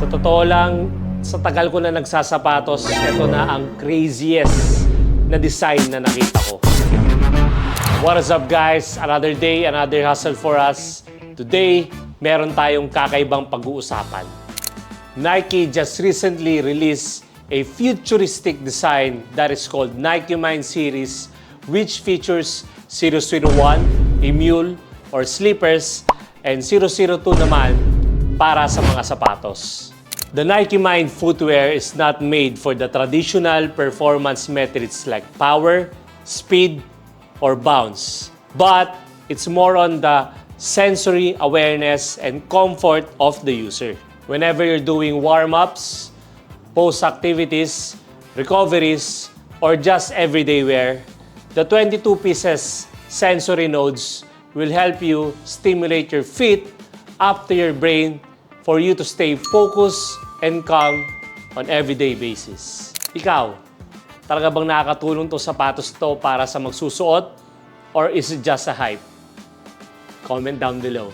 Sa totoo lang, sa tagal ko na nagsasapatos, ito na ang craziest na design na nakita ko. What is up guys? Another day, another hustle for us. Today, meron tayong kakaibang pag-uusapan. Nike just recently released a futuristic design that is called Nike Mind Series, which features 001, a mule or slippers, and 002 naman para sa mga sapatos. The Nike Mind footwear is not made for the traditional performance metrics like power, speed, or bounce, but it's more on the sensory awareness and comfort of the user. Whenever you're doing warm-ups, post activities, recoveries, or just everyday wear, the 22 pieces sensory nodes will help you stimulate your feet up to your brain for you to stay focused and calm on everyday basis. Ikaw, talaga bang nakakatulong to sapatos to para sa magsusuot or is it just a hype? Comment down below.